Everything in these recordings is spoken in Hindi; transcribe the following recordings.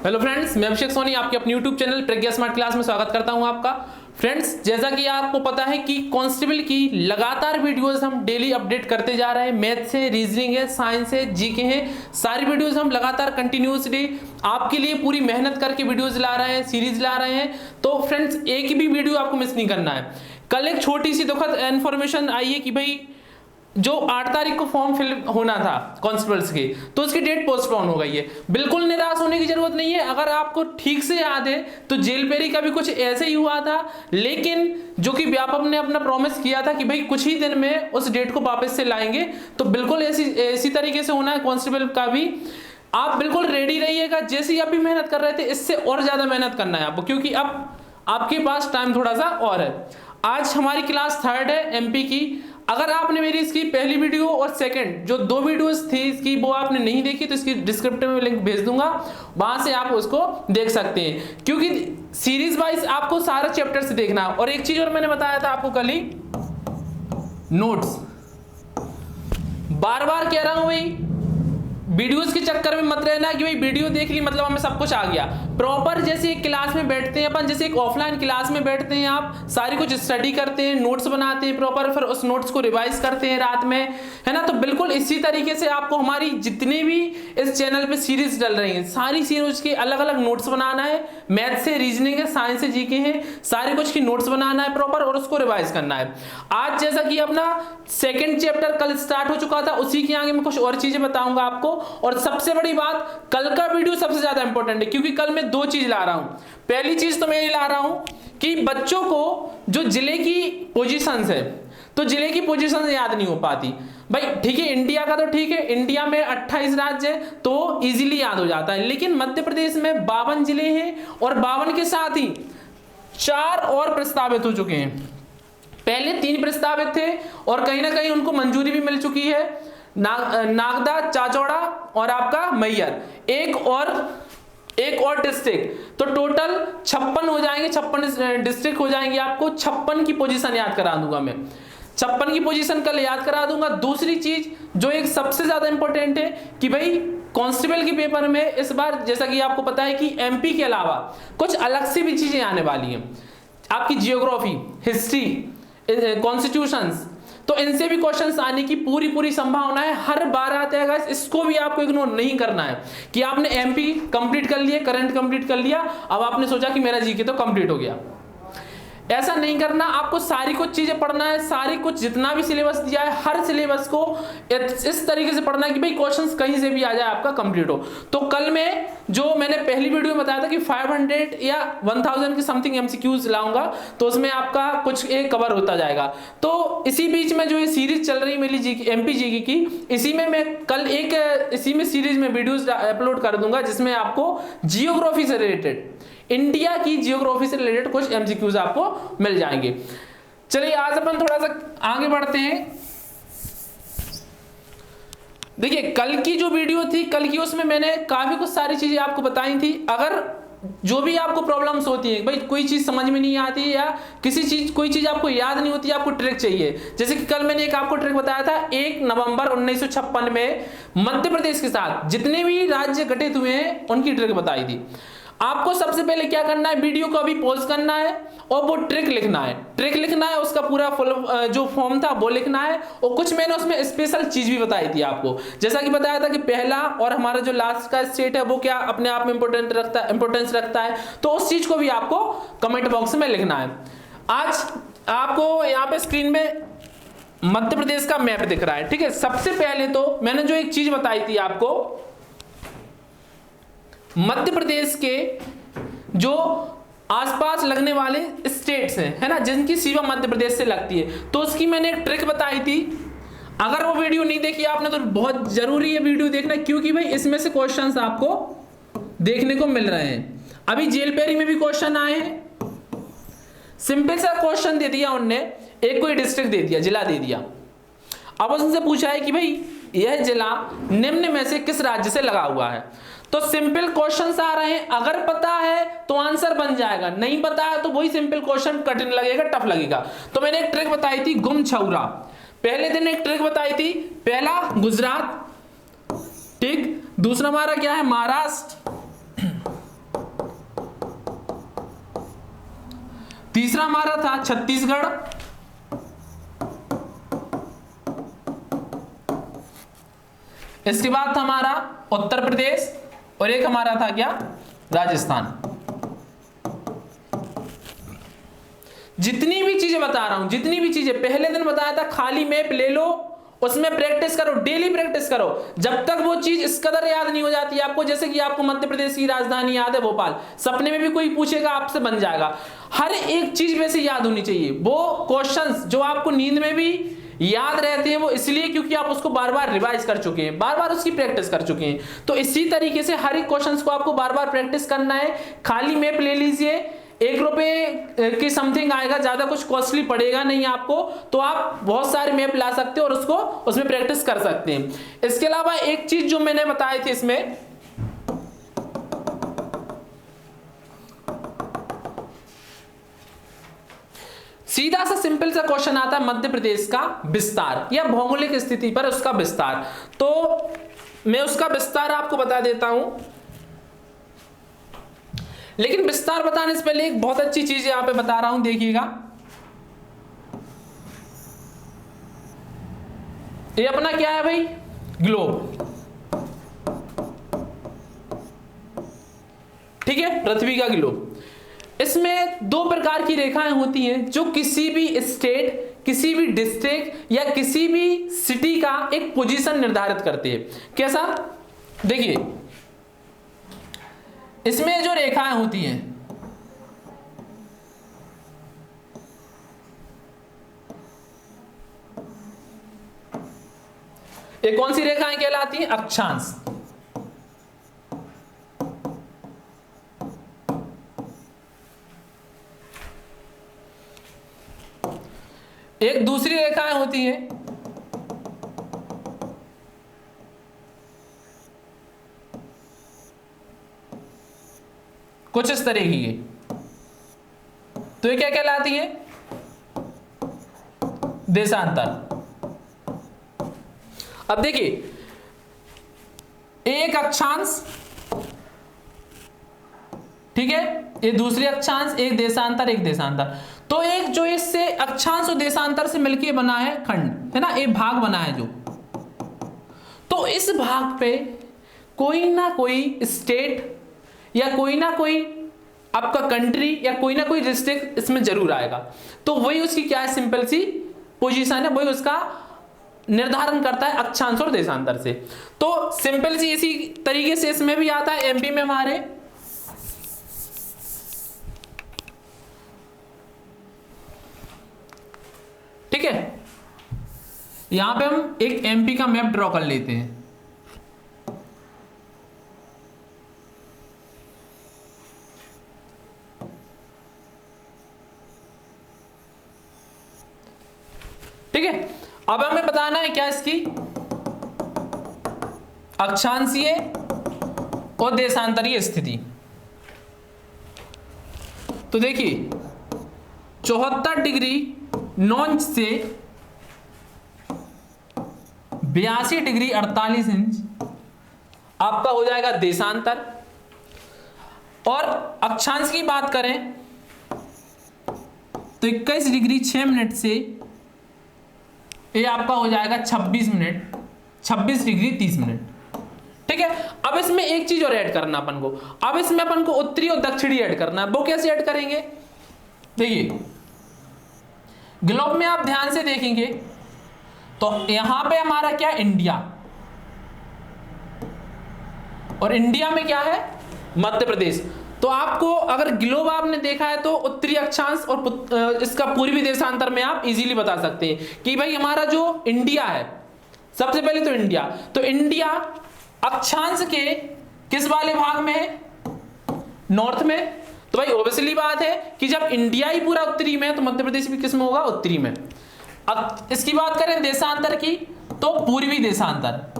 हेलो फ्रेंड्स, मैं अभिषेक सोनी आपके अपने यूट्यूब चैनल प्रज्ञा स्मार्ट क्लास में स्वागत करता हूं आपका। फ्रेंड्स, जैसा कि आपको पता है कि कांस्टेबल की लगातार वीडियोस हम डेली अपडेट करते जा रहे हैं। मैथ्स है, रीजनिंग है, साइंस है, जीके है, सारी वीडियोस हम लगातार कंटिन्यूसली आपके लिए पूरी मेहनत करके वीडियोस ला रहे हैं, सीरीज ला रहे हैं। तो फ्रेंड्स, एक भी वीडियो आपको मिस नहीं करना है। कल एक छोटी सी दुखद इन्फॉर्मेशन आई है कि भाई जो 8 तारीख को फॉर्म फिल होना था कांस्टेबल्स की, तो उसकी डेट पोस्टपोन हो गई है। बिल्कुल निराश होने की जरूरत नहीं है। अगर आपको ठीक से याद है तो जेल पेरी का भी कुछ ऐसे ही हुआ था, लेकिन जो कि व्यापक ने अपना प्रॉमिस किया था कि भाई कुछ ही दिन में उस डेट को वापस से लाएंगे, तो बिल्कुल ऐसी तरीके से होना है कांस्टेबल का भी। आप बिल्कुल रेडी रहिएगा। जैसे ही आप भी मेहनत कर रहे थे, इससे और ज्यादा मेहनत करना है आपको, क्योंकि अब आपके पास टाइम थोड़ा सा और है। आज हमारी क्लास 3rd है एमपी की। अगर आपने मेरी इसकी पहली वीडियो और सेकंड जो 2 वीडियोस थी इसकी वो आपने नहीं देखी, तो इसकी डिस्क्रिप्शन में लिंक भेज दूंगा, वहां से आप उसको देख सकते हैं, क्योंकि सीरीज वाइज आपको सारे चैप्टर से देखना है। और एक चीज और मैंने बताया था आपको कल ही, नोट्स बार बार कह रहा हूं भाई, वीडियोस के चक्कर में मत रहना कि भाई वीडियो देख ली मतलब हमें सब कुछ आ गया। प्रॉपर जैसे एक क्लास में बैठते हैं अपन, जैसे एक ऑफलाइन क्लास में बैठते हैं, आप सारी कुछ स्टडी करते हैं, नोट्स बनाते हैं प्रॉपर, फिर उस नोट्स को रिवाइज करते हैं रात में, है ना। तो बिल्कुल इसी तरीके से आपको हमारी जितनी भी इस चैनल पे सीरीज चल रही है, सारी सीरीज के अलग अलग नोट्स बनाना है। मैथ्स से, रीजनिंग है, साइंस से, जीके है, सारे कुछ की नोट्स बनाना है प्रॉपर और उसको रिवाइज करना है। आज जैसा कि अपना सेकेंड चैप्टर कल स्टार्ट हो चुका था, उसी के आगे मैं कुछ और चीजें बताऊंगा आपको। और सबसे बड़ी बात, कल का वीडियो सबसे ज्यादा इंपॉर्टेंट है, क्योंकि कल मैं 2 चीज ला रहा हूं। पहली चीज तो मैं ये ला रहा हूं कि बच्चों को जो जिले की पोजीशंस है, तो जिले की पोजीशन याद नहीं हो पाती भाई। ठीक है, इंडिया का तो ठीक है, इंडिया में 28 राज्य है तो इजीली याद हो जाता है, लेकिन मध्य प्रदेश में 52 जिले हैं और 52 के साथ ही 4 और प्रस्तावित हो चुके हैं। पहले 3 प्रस्तावित थे और कहीं ना कहीं उनको मंजूरी भी मिल चुकी है, नागदा, चाचौड़ा और आपका मैयर, एक और डिस्ट्रिक्ट। तो टोटल 56 हो जाएंगे, 56 डिस्ट्रिक्ट हो जाएंगे। आपको 56 की पोजीशन याद करा दूंगा मैं, 56 की पोजीशन कल याद करा दूंगा। दूसरी चीज जो एक सबसे ज्यादा इंपॉर्टेंट है कि भाई कांस्टेबल के पेपर में इस बार जैसा कि आपको पता है कि एमपी के अलावा कुछ अलग से भी चीजें आने वाली हैं। आपकी जियोग्राफी, हिस्ट्री, कॉन्स्टिट्यूशंस, तो इनसे भी क्वेश्चंस आने की पूरी संभावना है। हर बार आते हैं गाइस, इसको भी आपको इग्नोर नहीं करना है कि आपने एमपी कंप्लीट कर लिया, करंट कंप्लीट कर लिया, अब आपने सोचा कि मेरा जीके तो कंप्लीट हो गया। ऐसा नहीं करना, आपको सारी कुछ चीजें पढ़ना है। सारी कुछ जितना भी सिलेबस दिया है, हर सिलेबस को इस तरीके से पढ़ना है कि भाई क्वेश्चंस कहीं से भी आ जाए, आपका कंप्लीट हो। तो कल में जो मैंने पहली वीडियो में बताया था कि 500 या 1000 के समथिंग एमसीक्यूज लाऊंगा, तो उसमें आपका कुछ एक कवर होता जाएगा। तो इसी बीच में जो ये सीरीज चल रही है मेरी जीके, एमपी जीके की, इसी में मैं कल इसी में सीरीज में वीडियोस अपलोड कर दूंगा, जिसमें आपको जियोग्राफी से रिलेटेड, इंडिया की जियोग्राफी से रिलेटेड कुछ एमसीक्यूज आपको मिल जाएंगे। चलिए आज अपन थोड़ा सा आगे बढ़ते हैं। देखिए, कल की जो वीडियो थी, कल की उसमें मैंने काफी कुछ सारी चीजें आपको बताई थी। अगर जो भी आपको प्रॉब्लम्स होती है, भाई कोई चीज समझ में नहीं आती है या कोई चीज आपको याद नहीं होती, आपको ट्रिक चाहिए, जैसे कि कल मैंने एक आपको ट्रिक बताया था। 1 नवंबर 1956 में मध्य प्रदेश के साथ जितने भी राज्य गठित हुए हैं उनकी ट्रिक बताई थी। आपको सबसे पहले क्या करना है, वीडियो को अभी पॉज करना है और वो ट्रिक लिखना है, उसका पूरा फुल जो फॉर्म था वो लिखना है। और कुछ मैंने उसमें स्पेशल चीज भी बताई थी आपको, जैसा कि बताया था कि पहला और हमारा जो लास्ट का स्टेट है वो क्या अपने आप में इंपोर्टेंस रखता है, तो उस चीज को भी आपको कमेंट बॉक्स में लिखना है। आज आपको यहाँ पे स्क्रीन में मध्य प्रदेश का मैप दिख रहा है, ठीक है। सबसे पहले तो मैंने जो एक चीज बताई थी आपको, मध्य प्रदेश के जो आसपास लगने वाले स्टेट्स हैं, है ना, जिनकी सीमा मध्य प्रदेश से लगती है, तो उसकी मैंने एक ट्रिक बताई थी। अगर वो वीडियो नहीं देखी आपने तो बहुत जरूरी है वीडियो देखना, क्योंकि भाई इसमें से क्वेश्चंस आपको देखने को मिल रहे हैं। अभी जेल पेरी में भी क्वेश्चन आए हैं, सिंपल सा क्वेश्चन दे दिया उनने, एक कोई डिस्ट्रिक्ट दे दिया, जिला दे दिया। अब उनसे पूछा है कि भाई यह जिला निम्न में से किस राज्य से लगा हुआ है। तो सिंपल क्वेश्चंस आ रहे हैं, अगर पता है तो आंसर बन जाएगा, नहीं पता है तो वही सिंपल क्वेश्चन कठिन लगेगा, टफ लगेगा। तो मैंने एक ट्रिक बताई थी, गुमछौरा। पहले दिन एक ट्रिक बताई थी, पहला गुजरात, ठीक, दूसरा हमारा क्या है, महाराष्ट्र, तीसरा हमारा था छत्तीसगढ़, इसके बाद था हमारा उत्तर प्रदेश, और एक हमारा था क्या, राजस्थान। जितनी भी चीजें बता रहा हूं, जितनी भी चीजें पहले दिन बताया था, खाली मैप ले लो, उसमें प्रैक्टिस करो, डेली प्रैक्टिस करो, जब तक वो चीज इस कदर याद नहीं हो जाती आपको, जैसे कि आपको मध्य प्रदेश की राजधानी याद है भोपाल, सपने में भी कोई पूछेगा आपसे बन जाएगा। हर एक चीज वैसे याद होनी चाहिए। वो क्वेश्चंस जो आपको नींद में भी याद रहते हैं वो इसलिए क्योंकि आप उसको बार बार रिवाइज कर चुके हैं, बार बार उसकी प्रैक्टिस कर चुके हैं। तो इसी तरीके से हर एक क्वेश्चंस को आपको बार बार प्रैक्टिस करना है। खाली मैप ले लीजिए, 1 रुपए की समथिंग आएगा, ज्यादा कुछ कॉस्टली पड़ेगा नहीं आपको, तो आप बहुत सारे मैप ला सकते हो और उसको उसमें प्रैक्टिस कर सकते हैं। इसके अलावा एक चीज जो मैंने बताई थी इसमें, सीधा सा सिंपल सा क्वेश्चन आता है मध्य प्रदेश का विस्तार या भौगोलिक स्थिति पर उसका विस्तार। तो मैं उसका विस्तार आपको बता देता हूं, लेकिन विस्तार बताने से पहले एक बहुत अच्छी चीज यहां पे बता रहा हूं, देखिएगा। ये अपना क्या है भाई, ग्लोब, ठीक है, पृथ्वी का ग्लोब। इसमें 2 प्रकार की रेखाएं होती हैं जो किसी भी स्टेट, किसी भी डिस्ट्रिक्ट या किसी भी सिटी का एक पोजीशन निर्धारित करती है। कैसा, देखिए इसमें जो रेखाएं होती हैं, ये कौन सी रेखाएं कहलाती हैं, अक्षांश। एक दूसरी रेखाएं होती हैं कुछ इस तरह की है, तो ये क्या कहलाती है, देशांतर। अब देखिए, एक अक्षांश, ठीक है, ये दूसरी अक्षांश, एक देशांतर, एक देशांतर। तो एक जो इससे अक्षांश और देशांतर से मिलकर बना है खंड, है ना, एक भाग बना है जो, तो इस भाग पे कोई ना कोई स्टेट या कोई ना कोई आपका कंट्री या कोई ना कोई डिस्ट्रिक्ट इसमें जरूर आएगा। तो वही उसकी क्या है, सिंपल सी पोजीशन है, वही उसका निर्धारण करता है अक्षांश और देशांतर से। तो सिंपल सी इसी तरीके से इसमें भी आता है, एमपी में हमारे ठीक है, यहां पे हम एक एमपी का मैप ड्रॉ कर लेते हैं। ठीक है, अब हमें बताना है क्या, इसकी अक्षांशीय और देशांतरीय स्थिति। तो देखिए 74 डिग्री 9 इंच से 82 डिग्री 48 इंच आपका हो जाएगा देशांतर, और अक्षांश की बात करें तो 21 डिग्री 6 मिनट से ये आपका हो जाएगा 26 मिनट, 26 डिग्री 30 मिनट। ठीक है, अब इसमें एक चीज और ऐड करना अपन को, अब इसमें अपन को उत्तरी और दक्षिणी ऐड करना है। वो कैसे ऐड करेंगे, देखिए ग्लोब में आप ध्यान से देखेंगे तो यहां पे हमारा क्या, इंडिया, और इंडिया में क्या है, मध्य प्रदेश। तो आपको अगर ग्लोब आपने देखा है तो उत्तरी अक्षांश और इसका पूर्वी देशांतर में आप इजीली बता सकते हैं कि भाई हमारा जो इंडिया है, सबसे पहले तो इंडिया, तो इंडिया अक्षांश के किस वाले भाग में है, नॉर्थ में। तो भाई ऑब्वियसली बात है कि जब इंडिया ही पूरा उत्तरी में है तो मध्य प्रदेश भी किस में होगा, उत्तरी में। अब इसकी बात करें देशांतर की, तो पूर्वी देशांतर,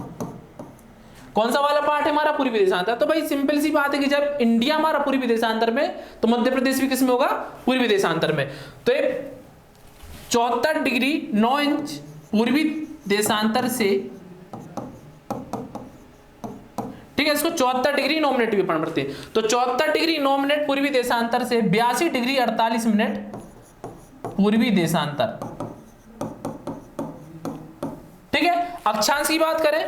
कौन सा वाला पार्ट है हमारा, पूर्वी देशांतर। तो भाई सिंपल सी बात है कि जब इंडिया हमारा पूर्वी देशांतर में तो मध्य प्रदेश भी किस में होगा, पूर्वी देशांतर में। तो ये 74 डिग्री 9 इंच पूर्वी देशांतर से, ठीक है, इसको 74 डिग्री 9 मिनट भी पढ़ते हैं। तो 74 डिग्री 9 मिनट पूर्वी देशांतर से 82 डिग्री 48 मिनट पूर्वी देशांतर। ठीक है, अक्षांश की बात करें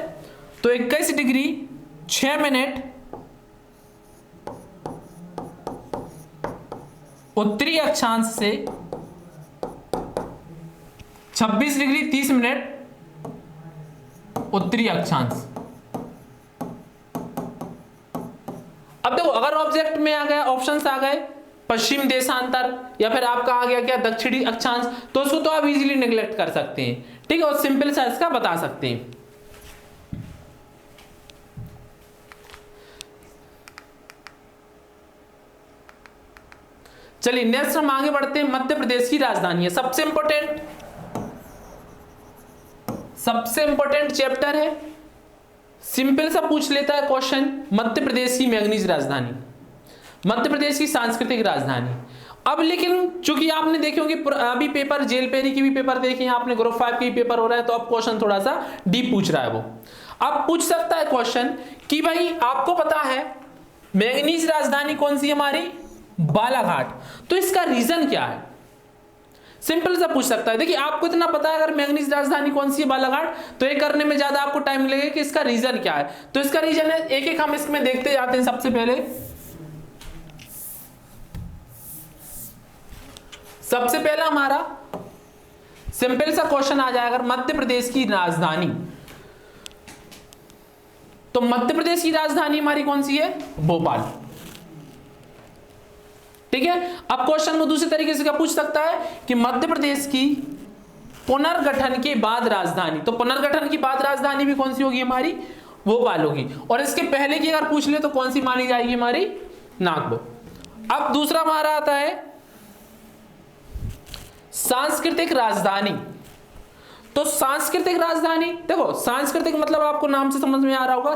तो 21 डिग्री 6 मिनट उत्तरी अक्षांश से 26 डिग्री 30 मिनट उत्तरी अक्षांश। अब देखो, अगर ऑब्जेक्ट में आ गया, ऑप्शंस आ गए पश्चिम देशांतर या फिर आपका आ गया क्या दक्षिणी अक्षांश, तो उसको तो आप इजीली नेग्लेक्ट कर सकते हैं। ठीक है, और सिंपल सा इसका बता सकते हैं। चलिए नेक्स्ट हम आगे बढ़ते हैं। मध्य प्रदेश की राजधानी है, सबसे इंपॉर्टेंट चैप्टर है। सिंपल सा पूछ लेता है क्वेश्चन, मध्य प्रदेश की मैंगनीज राजधानी, मध्य प्रदेश की सांस्कृतिक राजधानी। अब लेकिन चूंकि आपने देखे होंगे अभी पेपर जेल पेरी की भी पेपर देखे हैं आपने, ग्रुप 5 की पेपर हो रहा है, तो अब क्वेश्चन थोड़ा सा डीप पूछ रहा है वो। अब पूछ सकता है क्वेश्चन कि भाई आपको पता है मैंगनीज राजधानी कौन सी हमारी, बालाघाट, तो इसका रीजन क्या है, सिंपल सा पूछ सकता है। देखिए आपको इतना पता है अगर मैंगनीज राजधानी कौन सी है, बालाघाट, तो ये करने में ज्यादा आपको टाइम लगेगा कि इसका रीजन क्या है। तो इसका रीजन है, एक एक हम इसमें देखते जाते हैं। सबसे पहला हमारा सिंपल सा क्वेश्चन आ जाएगा, मध्य प्रदेश की राजधानी, तो मध्य प्रदेश की राजधानी हमारी कौन सी है, भोपाल। ठीक है, अब क्वेश्चन को दूसरे तरीके से क्या पूछ सकता है कि मध्य प्रदेश की पुनर्गठन के बाद राजधानी, तो पुनर्गठन की बाद राजधानी भी कौन सी होगी हमारी, भोपाल होगी। और इसके पहले की अगर पूछ ले तो कौन सी मानी जाएगी हमारी, नागपुर। अब दूसरा हमारा आता है सांस्कृतिक राजधानी, तो सांस्कृतिक राजधानी, देखो सांस्कृतिक मतलब आपको नाम से समझ में आ रहा होगा,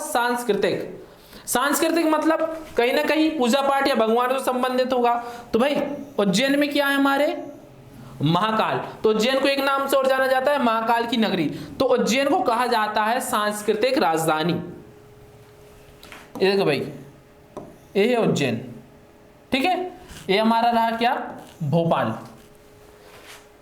सांस्कृतिक मतलब कहीं ना कहीं पूजा पाठ या भगवान से संबंधित होगा। तो भाई उज्जैन में क्या है हमारे, महाकाल, तो उज्जैन को एक नाम से और जाना जाता है महाकाल की नगरी, तो उज्जैन को कहा जाता है सांस्कृतिक राजधानी। ये देखो भाई, ये है उज्जैन। ठीक है, ये हमारा रहा क्या, भोपाल।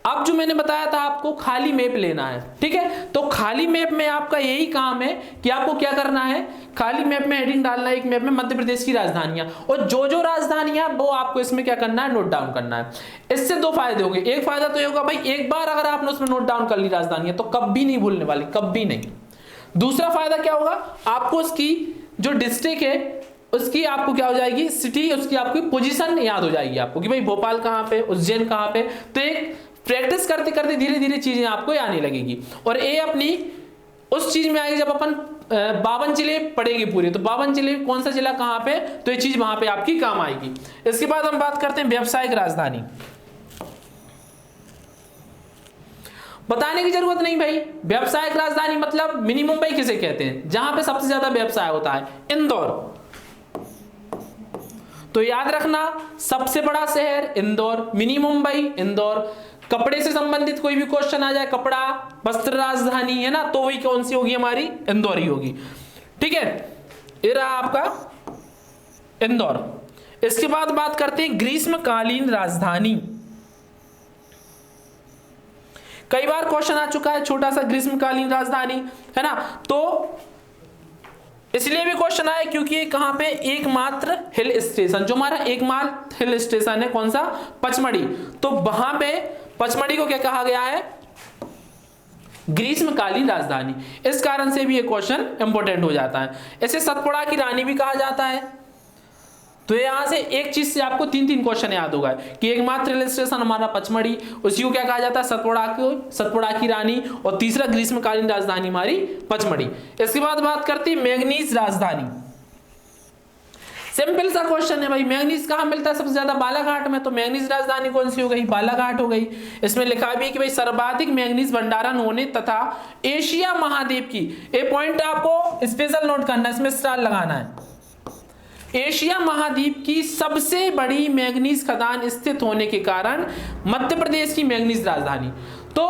अब जो मैंने बताया था आपको खाली मैप लेना है, ठीक है, तो खाली मैप में आपका यही काम है कि आपको क्या करना है, खाली मैप में हेडिंग डालना है एक मैप में मध्य प्रदेश की राजधानियां, और जो जो राजधानियां वो आपको इसमें क्या करना है, नोट डाउन करना है। इससे दो फायदे होंगे, एक फायदा तो ये होगा भाई एक बार अगर आपने उसमें नोट डाउन कर ली राजधानियां तो कभी नहीं भूलने वाली, कभी नहीं। दूसरा फायदा क्या होगा, आपको उसकी जो डिस्ट्रिक्ट है उसकी आपको क्या हो जाएगी, सिटी, उसकी आपकी पोजीशन याद हो जाएगी आपको कि भाई भोपाल कहाँ पे, उज्जैन कहाँ पे। तो एक प्रैक्टिस करते करते धीरे धीरे चीजें आपको आने लगेगी, और ये अपनी उस चीज में आएगी जब अपन 52 जिले पढ़ेंगे पूरे, तो 52 जिले कौन सा जिला कहाँ पे, तो ये चीज वहां पे आपकी काम आएगी। इसके बाद हम बात करते हैं व्यावसायिक राजधानी। बताने की जरूरत नहीं भाई, व्यावसायिक राजधानी मतलब मिनी मुंबई किसे कहते हैं, जहां पे सबसे ज्यादा व्यवसाय होता है, इंदौर। तो याद रखना सबसे बड़ा शहर इंदौर, मिनी मुंबई इंदौर। कपड़े से संबंधित कोई भी क्वेश्चन आ जाए, कपड़ा वस्त्र राजधानी है ना, तो वही कौन सी होगी हमारी, इंदौर ही होगी। ठीक है, ये रहा आपका इंदौर। इसके बाद बात करते हैं ग्रीष्मकालीन राजधानी। कई बार क्वेश्चन आ चुका है छोटा सा ग्रीष्मकालीन राजधानी, है ना, तो इसलिए भी क्वेश्चन आया क्योंकि ये कहां पे, एकमात्र हिल स्टेशन, जो हमारा एकमात्र हिल स्टेशन है कौन सा, पचमढ़ी, तो वहां पे पचमढ़ी को क्या कहा गया है, ग्रीष्मकालीन राजधानी। इस कारण से भी ये क्वेश्चन इंपॉर्टेंट हो जाता है। इसे सतपुड़ा की रानी भी कहा जाता है। तो यहां से एक चीज से आपको 3-3 क्वेश्चन याद होगा कि एकमात्र हिल स्टेशन हमारा पचमढ़ी, उसी को क्या कहा जाता है, सतपुड़ा की रानी, और तीसरा ग्रीष्मकालीन राजधानी हमारी पचमढ़ी। इसके बाद बात करते हैं मैंगनीज राजधानी। सिंपल सा क्वेश्चन है भाई, मैंगनीज कहां मिलता है सबसे ज्यादा, बालाघाट में, तो मैंगनीज राजधानी कौन सी हो गई, बालाघाट हो गई। इसमें लिखा भी है कि भाई सर्वाधिक मैंगनीज भंडारण होने तथा एशिया महाद्वीप की, ये पॉइंट आपको स्पेशल नोट करना है, इसमें स्टार लगाना है, एशिया महाद्वीप की सबसे बड़ी मैंगनीज खदान स्थित होने के कारण मध्य प्रदेश की मैंगनीज राजधानी। तो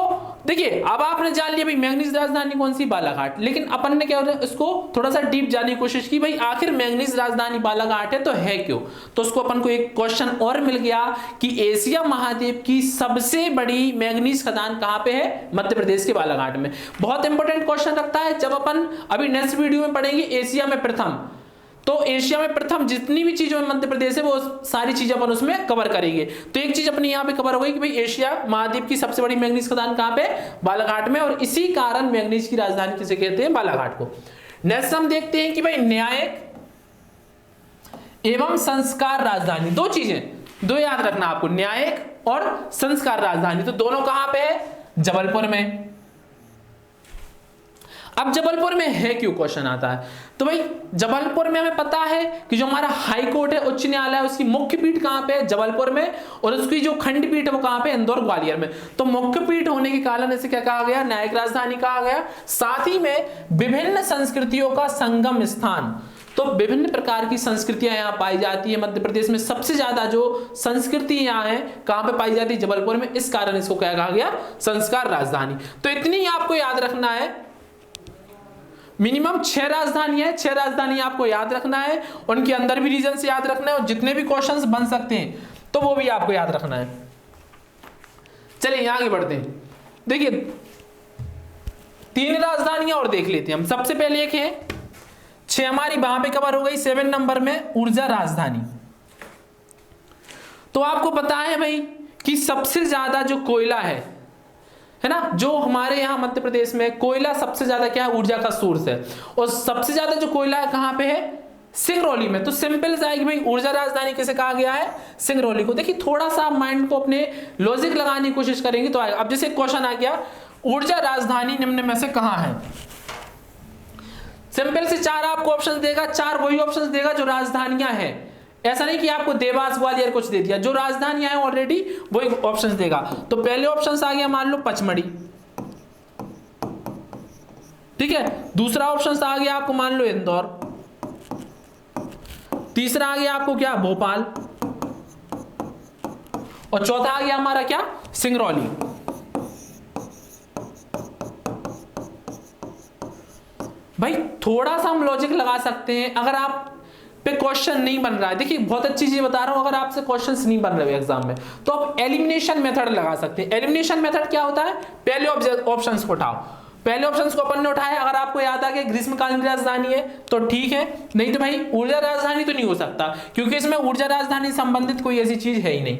देखिए अब आपने जान लिया भाई मैंगनीज राजधानी कौन सी, बालाघाट। लेकिन अपन ने क्या इसको थोड़ा सा डीप जानने की कोशिश की, भाई आखिर मैंगनीज राजधानी बालाघाट है तो है क्यों। तो उसको अपन को एक क्वेश्चन और मिल गया कि एशिया महाद्वीप की सबसे बड़ी मैंगनीज खदान कहां पे है, मध्य प्रदेश के बालाघाट में। बहुत इंपॉर्टेंट क्वेश्चन रखता है। जब अपन अभी नेक्स्ट वीडियो में पढ़ेंगे एशिया में प्रथम, तो एशिया में प्रथम जितनी भी चीजों में मध्य प्रदेश है वो सारी चीजें अपन उसमें कवर करेंगे। तो एक चीज अपनी यहाँ पे कवर हो गई कि भाई एशिया महाद्वीप की सबसे बड़ी मैंगनीज खदान कहां पे, बालाघाट में, और इसी कारण मैंगनीज की राजधानी किसे कहते हैं, बालाघाट को। नेक्स्ट हम देखते हैं कि भाई न्यायिक एवं संस्कार राजधानी, दो चीजें, दो याद रखना आपको, न्यायिक और संस्कार राजधानी। तो दोनों कहां पे है, जबलपुर में। अब जबलपुर में है क्यों क्वेश्चन आता है, तो भाई जबलपुर में हमें पता है कि जो हमारा हाई कोर्ट है, उच्च न्यायालय, उसकी मुख्य पीठ कहां पे है, जबलपुर में, और उसकी जो खंडपीठ है वो कहां पे, इंदौर ग्वालियर में। तो मुख्य पीठ होने के कारण इसे क्या कहा गया, न्यायिक राजधानी कहा गया। साथ ही में विभिन्न संस्कृतियों का संगम स्थान, तो विभिन्न प्रकार की संस्कृतियां यहाँ पाई जाती है। मध्य प्रदेश में सबसे ज्यादा जो संस्कृति यहाँ है कहां पे पाई जाती है, जबलपुर में। इस कारण इसको क्या कहा गया, संस्कार राजधानी। तो इतनी आपको याद रखना है, मिनिमम 6 राजधानी है, 6 राजधानी आपको याद रखना है, उनके अंदर भी रीजन से याद रखना है, और जितने भी क्वेश्चंस बन सकते हैं तो वो भी आपको याद रखना है। चलिए आगे बढ़ते हैं। देखिए 3 राजधानियां और देख लेते हैं हम। सबसे पहले एक है 6 हमारी वहां पे कवर हो गई, 7 नंबर में ऊर्जा राजधानी। तो आपको पता है भाई कि सबसे ज्यादा जो कोयला है ना, जो हमारे यहाँ मध्य प्रदेश में कोयला सबसे ज्यादा क्या है, ऊर्जा का सोर्स है, और सबसे ज्यादा जो कोयला है कहां पे है, सिंगरौली में। तो सिंपल सा है कि भाई ऊर्जा राजधानी किसे कहा गया है, सिंगरौली को। देखिए थोड़ा सा माइंड को अपने लॉजिक लगाने की कोशिश करेंगे तो आएगा। अब जैसे क्वेश्चन आ गया, ऊर्जा राजधानी निम्न में से कहां है, सिंपल से 4 आपको ऑप्शन देगा, 4 वही ऑप्शन देगा जो राजधानियां हैं। ऐसा नहीं कि आपको देवास ग्वालियर कुछ दे दिया, जो राजधानियां हैं ऑलरेडी वही ऑप्शंस देगा। तो पहले ऑप्शन आ गया मान लो पचमढ़ी, ठीक है। दूसरा ऑप्शन आ गया आपको मान लो इंदौर, तीसरा आ गया आपको क्या, भोपाल, और चौथा आ गया हमारा क्या, सिंगरौली। भाई थोड़ा सा हम लॉजिक लगा सकते हैं। अगर आप पे क्वेश्चन नहीं बन रहा है, देखिए बहुत अच्छी चीज बता रहा हूं, अगर आपसे क्वेश्चंस नहीं बन रहे एग्जाम में तो आप एलिमिनेशन मेथड लगा सकते हैं। एलिमिनेशन मेथड क्या होता है, पहले ऑप्शंस को उठाओ, पहले ऑप्शंस को अपन ने उठाया, अगर आपको याद आ गया ग्रीष्मकालीन राजधानी है तो ठीक है, नहीं तो भाई ऊर्जा राजधानी तो नहीं हो सकता, क्योंकि इसमें ऊर्जा राजधानी संबंधित कोई ऐसी चीज है ही नहीं।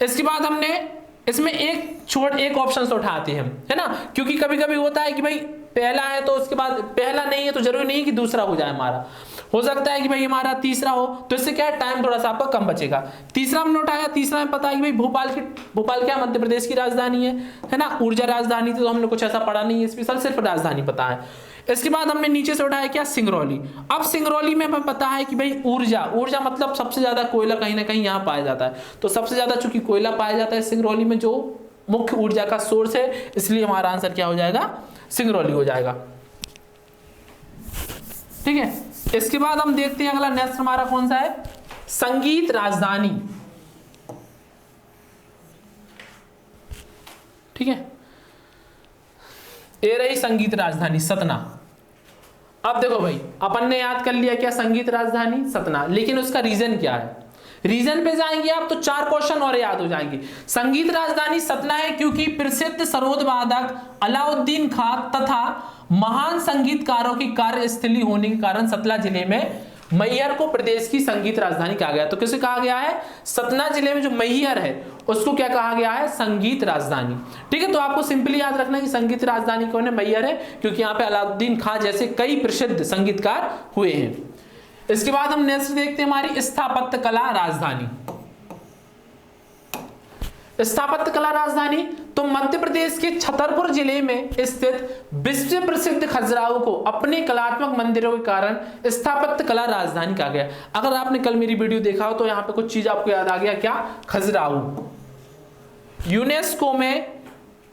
इसके बाद हमने इसमें एक ऑप्शन उठाते हैं, है ना, क्योंकि कभी कभी होता है कि भाई पहला है तो उसके बाद पहला नहीं है तो जरूरी नहीं है कि दूसरा हो जाए हमारा, हो सकता है कि भाई हमारा तीसरा हो, तो इससे क्या है टाइम थोड़ा सा आपका कम बचेगा। तीसरा हमने उठाया, तीसरा में पता है कि भाई भोपाल क्या मध्य प्रदेश की राजधानी है ना, ऊर्जा राजधानी, तो हमने कुछ ऐसा पढ़ा नहीं है स्पेशल, सिर्फ राजधानी पता है। इसके बाद हमने नीचे से उठाया क्या, सिंगरौली। अब सिंगरौली में हमें पता है कि भाई ऊर्जा मतलब सबसे ज्यादा कोयला कहीं ना कहीं यहाँ पाया जाता है, तो सबसे ज्यादा चूंकि कोयला पाया जाता है सिंगरौली में, जो मुख्य ऊर्जा का सोर्स है, इसलिए हमारा आंसर क्या हो जाएगा, सिंगरौली हो जाएगा, ठीक है। इसके बाद हम देखते हैं अगला नेक्स्ट हमारा कौन सा है, संगीत राजधानी, ठीक है। ये रही संगीत राजधानी सतना। अब देखो भाई अपन ने याद कर लिया क्या, संगीत राजधानी सतना, लेकिन उसका रीजन क्या है, रीजन पे जाएंगे आप तो 4 क्वेश्चन और याद हो जाएंगे। संगीत राजधानी सतना है क्योंकि प्रसिद्ध सरोद वादक अलाउद्दीन खां तथा महान संगीतकारों की कार्यस्थली होने के कारण सतना जिले में मैहर को प्रदेश की संगीत राजधानी कहा गया। तो किसे कहा गया है, सतना जिले में जो मैहर है उसको क्या कहा गया है, संगीत राजधानी, ठीक है। तो आपको सिंपली याद रखना है कि संगीत राजधानी कौन है, मैहर है, क्योंकि यहाँ पे अलाउद्दीन खां जैसे कई प्रसिद्ध संगीतकार हुए हैं। इसके बाद हम नेक्स्ट देखते हैं हमारी स्थापत्य कला राजधानी। स्थापत्य कला राजधानी, तो मध्य प्रदेश के छतरपुर जिले में स्थित विश्व प्रसिद्ध खजुराहो को अपने कलात्मक मंदिरों के कारण स्थापत्य कला राजधानी कहा गया। अगर आपने कल मेरी वीडियो देखा हो तो यहाँ पे कुछ चीज आपको याद आ गया क्या, खजुराहो यूनेस्को में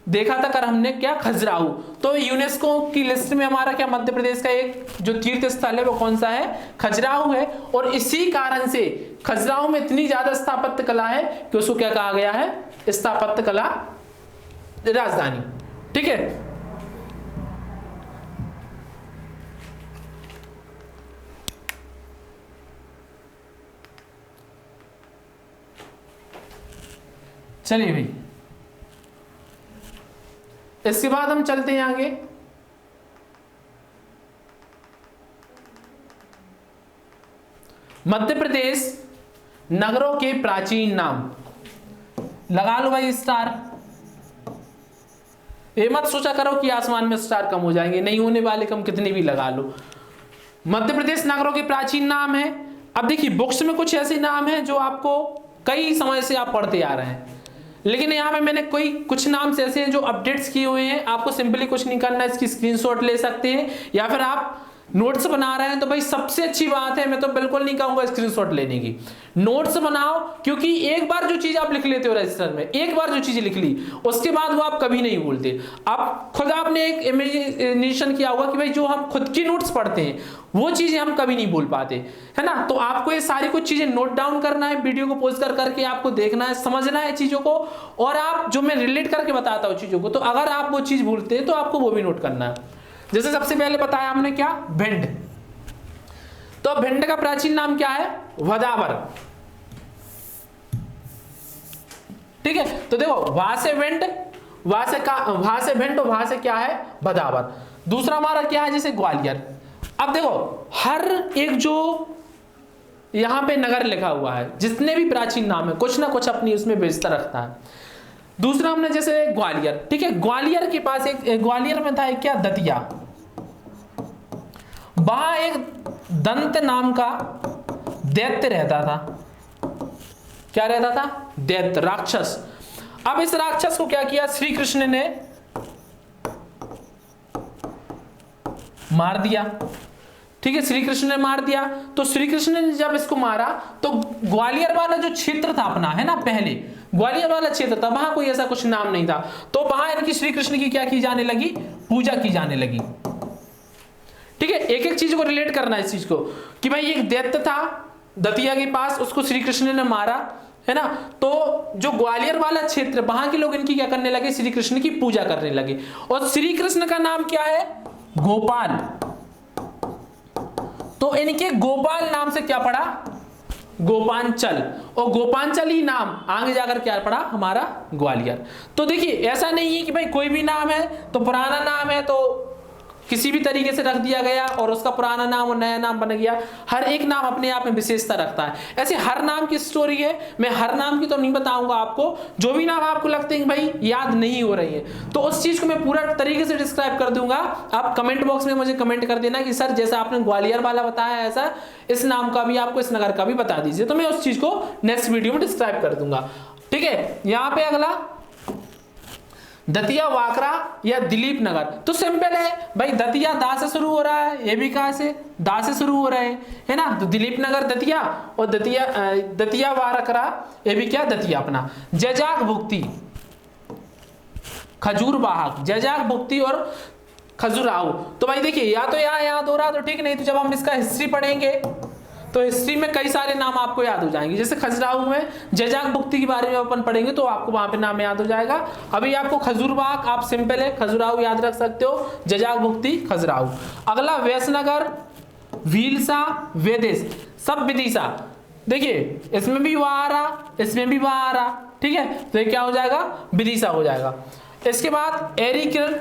देखा था कर हमने क्या, खजुराहो। तो यूनेस्को की लिस्ट में हमारा क्या मध्य प्रदेश का एक जो तीर्थ स्थल है वो कौन सा है, खजुराहो है, और इसी कारण से खजुराहो में इतनी ज्यादा स्थापत्य कला है कि उसको क्या कहा गया है, स्थापत्य कला राजधानी, ठीक है। चलिए भाई, इसके बाद हम चलते हैं आगे। मध्य प्रदेश नगरों के प्राचीन नाम। लगा लो भाई स्टार। ये मत सोचा करो कि आसमान में स्टार कम हो जाएंगे, नहीं होने वाले, कम कितने भी लगा लो। मध्य प्रदेश नगरों के प्राचीन नाम है। अब देखिए बुक्स में कुछ ऐसे नाम हैं जो आपको कई समय से आप पढ़ते आ रहे हैं, लेकिन यहाँ पे मैंने कुछ नाम से ऐसे हैं जो अपडेट्स किए हुए हैं। आपको सिंपली कुछ नहीं करना, इसकी स्क्रीनशॉट ले सकते हैं, या फिर आप नोट्स बना रहे हैं तो भाई सबसे अच्छी बात है, मैं तो बिल्कुल नहीं कहूंगा स्क्रीनशॉट लेने की, नोट्स बनाओ। क्योंकि एक बार जो चीज आप लिख लेते हो रजिस्टर में, एक बार जो चीज लिख ली उसके बाद वो आप कभी नहीं भूलते। आप खुद आपने एक इमेजिनेशन किया होगा कि भाई जो हम खुद की नोट्स पढ़ते हैं वो चीजें हम कभी नहीं भूल पाते, है ना। तो आपको ये सारी कुछ चीजें नोट डाउन करना है, वीडियो को पॉज कर करके आपको देखना है, समझना है चीजों को, और आप जो मैं रिलेट करके बताता हूँ चीजों को, तो अगर आप वो चीज भूलते हैं तो आपको वो भी नोट करना है। जैसे सबसे पहले बताया हमने क्या, भिंड। तो भिंड का प्राचीन नाम क्या है, भदावर। ठीक है, तो देखो वहां से भिंड, वहां से भिंड, तो वहां से क्या है, भदावर। दूसरा हमारा क्या है, जैसे ग्वालियर। अब देखो हर एक जो यहां पे नगर लिखा हुआ है, जितने भी प्राचीन नाम है, कुछ ना कुछ अपनी उसमें विशेषता रखता है। दूसरा हमने जैसे ग्वालियर, ठीक है, ग्वालियर के पास ग्वालियर में था एक क्या, दतिया। वहां एक दंत नाम का दैत्य रहता था। क्या रहता था, दैत्य, राक्षस। अब इस राक्षस को क्या किया, श्री कृष्ण ने मार दिया। ठीक है, श्री कृष्ण ने मार दिया। तो श्री कृष्ण ने जब इसको मारा तो ग्वालियर वाला जो क्षेत्र था अपना, है ना, पहले ग्वालियर वाला क्षेत्र था, वहां कोई ऐसा कुछ नाम नहीं था, तो वहां इनकी श्री कृष्ण की क्या की जाने लगी, पूजा की जाने लगी। ठीक है, एक एक चीज को रिलेट करना है इस चीज को, कि भाई एक दैत्य था दतिया के पास, उसको श्री कृष्ण ने मारा, है ना। तो जो ग्वालियर वाला क्षेत्र, वहां के लोग इनकी क्या करने लगे, श्री कृष्ण की पूजा करने लगे। और श्री कृष्ण का नाम क्या है, गोपाल। तो इनके गोपाल नाम से क्या पड़ा, गोपांचल। और गोपांचल ही नाम आगे जाकर क्या पड़ा, हमारा ग्वालियर। तो देखिए ऐसा नहीं है कि भाई कोई भी नाम है तो पुराना नाम है तो किसी भी तरीके से रख दिया गया और उसका पुराना नाम और नया नाम बन गया। हर एक नाम अपने आप में विशेषता रखता है। ऐसे हर नाम की स्टोरी है, मैं हर नाम की तो नहीं बताऊंगा आपको। जो भी नाम आपको लगते हैं भाई याद नहीं हो रही है तो उस चीज को मैं पूरा तरीके से डिस्क्राइब कर दूंगा। आप कमेंट बॉक्स में मुझे कमेंट कर देना कि सर जैसा आपने ग्वालियर वाला बताया ऐसा इस नाम का भी आपको, इस नगर का भी बता दीजिए, तो मैं उस चीज को नेक्स्ट वीडियो में डिस्क्राइब कर दूंगा। ठीक है, यहाँ पे अगला दतिया वाकरा या दिलीप नगर। तो सिंपल है भाई, दतिया दा से शुरू हो रहा है, ये भी कहां से, दा से शुरू हो रहे हैं, है ना। तो दिलीप नगर दतिया, और दतिया वाकरा ये भी क्या, दतिया अपना। जैजाक भुक्ति, खजूर वाहक, जैजाक भुक्ति और खजुराहो। तो भाई देखिए या तो यहाँ याद हो रहा तो ठीक, नहीं तो जब हम इसका हिस्ट्री पढ़ेंगे तो हिस्ट्री में कई सारे नाम आपको याद हो जाएंगे। जैसे खजुराहो में जैजाक भुक्ति के बारे में अपन पढ़ेंगे तो आपको वहां पे नाम याद हो जाएगा। अभी आपको खजूरबाग, आप सिंपल है खजुराहो याद रख सकते हो, जैजाक भुक्ति खजुराहो। अगला वैसनगर, भीलसा, वेदेश, सब विदिशा। देखिए इसमें भी वहां आ रहा, इसमें भी वहां आ रहा, ठीक है, तो ये क्या हो जाएगा, विदिशा हो जाएगा। इसके बाद एरिकिरण,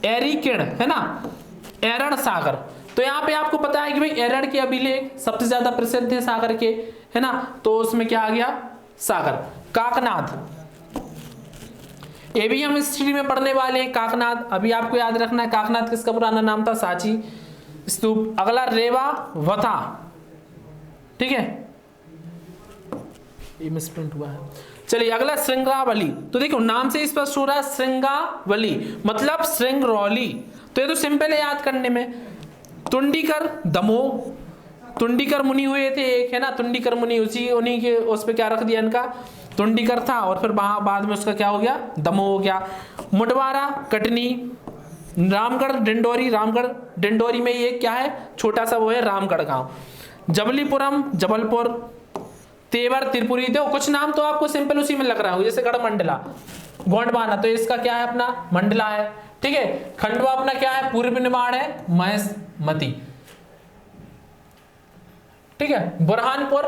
एरिकिण, है ना, एरण सागर। तो यहाँ पे आपको पता है कि भाई एरण के अभिलेख सबसे ज्यादा प्रसिद्ध है सागर के, है ना, तो उसमें क्या आ गया, सागर। काकनाथ, ये भी हम हिस्ट्री में पढ़ने वाले हैं। काकनाथ अभी आपको याद रखना है, काकनाथ किसका पुराना नाम था, सांची स्तूप। अगला रेवा वथा, ठीक है, ये मिसप्रिंट हुआ है। चलिए अगला श्रृंगावली। तो देखो नाम से स्पष्ट हो रहा है, श्रृंगावली मतलब श्रृंगरौली। तो ये तो सिंपल है याद करने में। तुंडीकर दमोह, तुंडीकर मुनि हुए थे एक, है ना, तुंडीकर मुनि, उन्हीं के उस पर क्या रख दिया इनका, तुंडीकर था, और फिर बाद में उसका क्या हो गया, दमोह हो गया। मुडवारा, कटनी, रामगढ़ डिंडोरी, रामगढ़ डिंडोरी में ये क्या है, छोटा सा वो है रामगढ़ गांव। जबलीपुरम, जबलपुर, तेवर, त्रिपुरी, देखो कुछ नाम तो आपको सिंपल उसी में लग रहा होगा, जैसे गढ़मंडला, गोंडवाना, तो इसका क्या है अपना मंडला है, ठीक है। खंडवा अपना क्या है, पूर्व निमाड़ है, महेशमती, ठीक है। बुरहानपुर,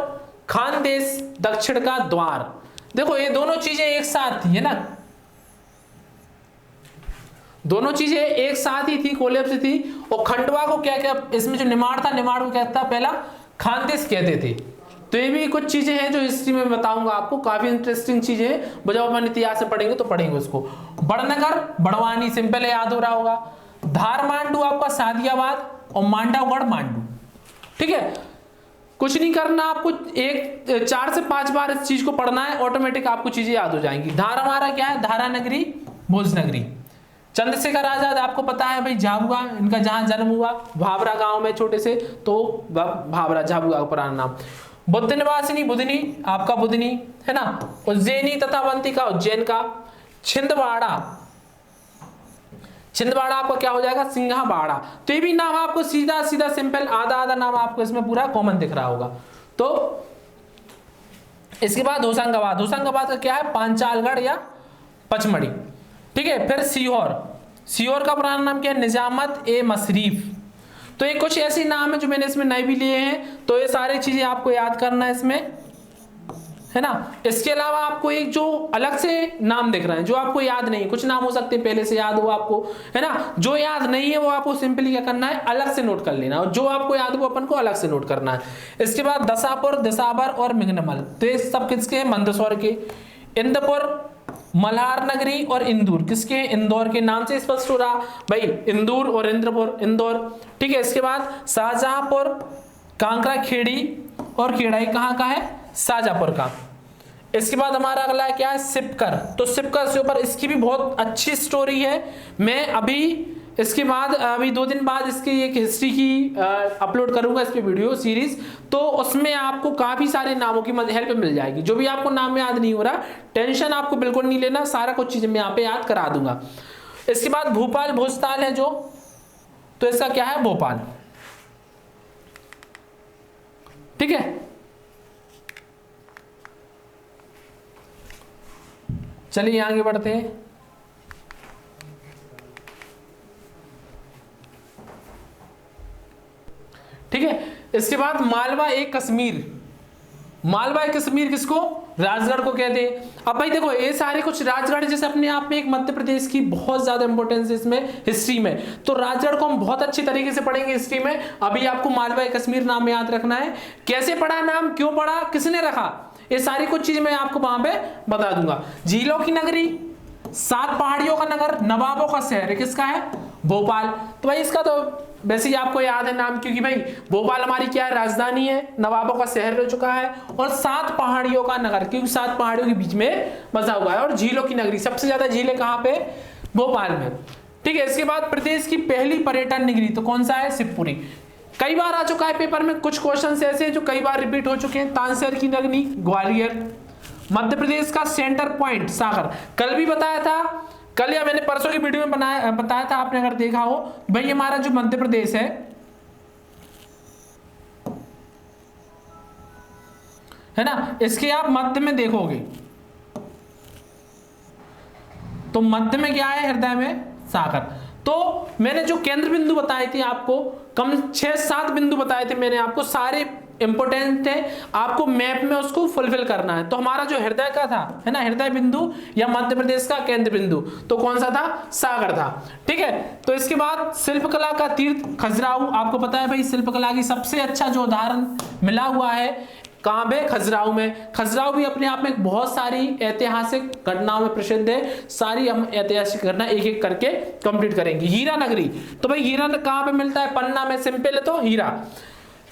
खानदेश, दक्षिण का द्वार। देखो ये दोनों चीजें एक साथ थी, है ना, दोनों चीजें एक साथ ही थी, कोलैप्स थी। और खंडवा को क्या क्या, इसमें जो निमाड़ था, निमाड़ को क्या था, पहला खानदेश कहते थे। तो ये भी कुछ चीजें हैं जो हिस्ट्री में बताऊंगा आपको, काफी इंटरेस्टिंग चीजें हैं, जब अपन इतिहास से पढ़ेंगे तो पढ़ेंगे उसको। बड़नगर, बड़वानी, सिंपल है, याद हो रहा होगा। धारमांडू आपका सादियाबाद, और मांडवगढ़ मांडू, ठीक है। कुछ नहीं करना आपको, 4 से 5 बार इस चीज को पढ़ना है, ऑटोमेटिक आपको चीजें याद हो जाएंगी। धार हमारा क्या है, धारा नगरी, भोजनगरी। चंद्रशेखर आजाद आपको पता है भाई, झाबुआ, इनका जहां जन्म हुआ, भाभरा गांव में छोटे से, तो भाभरा, झाबुआ का पुराना नाम। बुद्ध निवासिनी, बुधनी आपका बुधनी, है ना। उज्जैनी तथा अवंतिका, उज्जैन का। छिंदवाड़ा, छिंदवाड़ा आपका क्या हो जाएगा, सिंघाबाड़ा। तो ये भी नाम आपको सीधा सीधा सिंपल, आधा आधा नाम आपको इसमें पूरा कॉमन दिख रहा होगा। तो इसके बाद होशंगाबाद, होशंगाबाद का क्या है, पांचालगढ़ या पचमढ़ी, ठीक है। फिर सीहोर, सीहोर का पुराना नाम क्या है, निजामत ए मशरीफ। तो ये कुछ ऐसे नाम है जो मैंने इसमें नए भी लिए हैं, तो ये सारी चीजें आपको याद करना है इसमें, है ना। इसके अलावा आपको एक जो अलग से नाम दिख रहे हैं जो आपको याद नहीं, कुछ नाम हो सकते हैं पहले से याद हो आपको, है ना। जो याद नहीं है वो आपको सिंपली क्या करना है, अलग से नोट कर लेना, और जो आपको याद हो अपन को अलग से नोट करना है। इसके बाद दसापुर, दिसाबर और मिंगनमल, तो ये सब किसके हैं, मंदसौर के। इंदपुर, मल्हार नगरी और इंदौर, किसके, इंदौर के। नाम से स्पष्ट हो रहा भाई, इंदौर और इंद्रपुर, इंदौर, ठीक है। इसके बाद शाहजहांपुर, कांकरा खेड़ी और खेड़ाई कहाँ का है, शाहजहांपुर का। इसके बाद हमारा अगला क्या है, सिपकर। तो सिपकर से ऊपर इसकी भी बहुत अच्छी स्टोरी है, मैं अभी इसके बाद अभी 2 दिन बाद इसकी एक हिस्ट्री की अपलोड करूंगा इस पे वीडियो सीरीज, तो उसमें आपको काफी सारे नामों की हेल्प मिल जाएगी। जो भी आपको नाम याद नहीं हो रहा, टेंशन आपको बिल्कुल नहीं लेना, सारा कुछ चीजें मैं यहाँ पे याद करा दूंगा। इसके बाद भोपाल, भोजताल है जो, तो इसका क्या है, भोपाल, ठीक है। चलिए आगे बढ़ते हैं। ठीक है, इसके बाद मालवा एक कश्मीर, मालवा एक कश्मीर किसको, राजगढ़ को कहते हैं। अब भाई देखो ये सारे कुछ राजगढ़ जैसे अपने आप में एक मध्य प्रदेश की बहुत ज्यादा इंपॉर्टेंस है इसमें हिस्ट्री में, तो राजगढ़ को हम बहुत अच्छी तरीके से पढ़ेंगे हिस्ट्री में। अभी आपको मालवा एक कश्मीर नाम याद रखना है, कैसे पढ़ा नाम, क्यों पढ़ा, किसने रखा, ये सारी कुछ चीजें मैं आपको वहां पे बता दूंगा। झीलों की नगरी, 7 पहाड़ियों का नगर, नवाबों का शहर, किसका है, भोपाल। तो भाई इसका तो वैसे ही आपको याद है नाम, क्योंकि भाई भोपाल हमारी क्या है, राजधानी है, नवाबों का शहर रह चुका है, और 7 पहाड़ियों का नगर, क्योंकि 7 पहाड़ियों के बीच में बसा हुआ है, और झीलों की नगरी, सबसे ज्यादा झीलें कहाँ पे, भोपाल में, ठीक है। इसके बाद प्रदेश की पहली पर्यटन नगरी, तो कौन सा है, शिवपुरी। कई बार आ चुका है पेपर में, कुछ क्वेश्चन ऐसे हैं जो कई बार रिपीट हो चुके हैं। तानसेन की नगरी, ग्वालियर। मध्य प्रदेश का सेंटर पॉइंट, सागर, कल भी बताया था, कल या मैंने परसों की वीडियो में बताया था, आपने अगर देखा हो, भाई हमारा जो मध्य प्रदेश है ना, इसके आप मध्य में देखोगे तो मध्य में क्या है, हृदय में सागर। तो मैंने जो केंद्र बिंदु बताए थे आपको, कम 6-7 बिंदु बताए थे मैंने आपको, सारे इंपोर्टेंट थे, आपको मैप में उसको फुलफिल करना है। तो हमारा जो हृदय का था, है ना, हृदय बिंदु या मध्य प्रदेश का केंद्र बिंदु, तो कौन सा था, सागर था, ठीक है। तो इसके बाद शिल्पकला का तीर्थ खजुराहो, आपको पता है भाई शिल्पकला की सबसे अच्छा जो उदाहरण मिला हुआ है कहां पे, खजुराहो में। खजुराहो भी अपने आप में बहुत सारी ऐतिहासिक घटनाओं में प्रसिद्ध है, सारी हम ऐतिहासिक घटना एक एक करके कंप्लीट करेंगे। हीरा नगरी, तो भाई हीरा कहां पे मिलता है, पन्ना में, सिंपल है तो हीरा।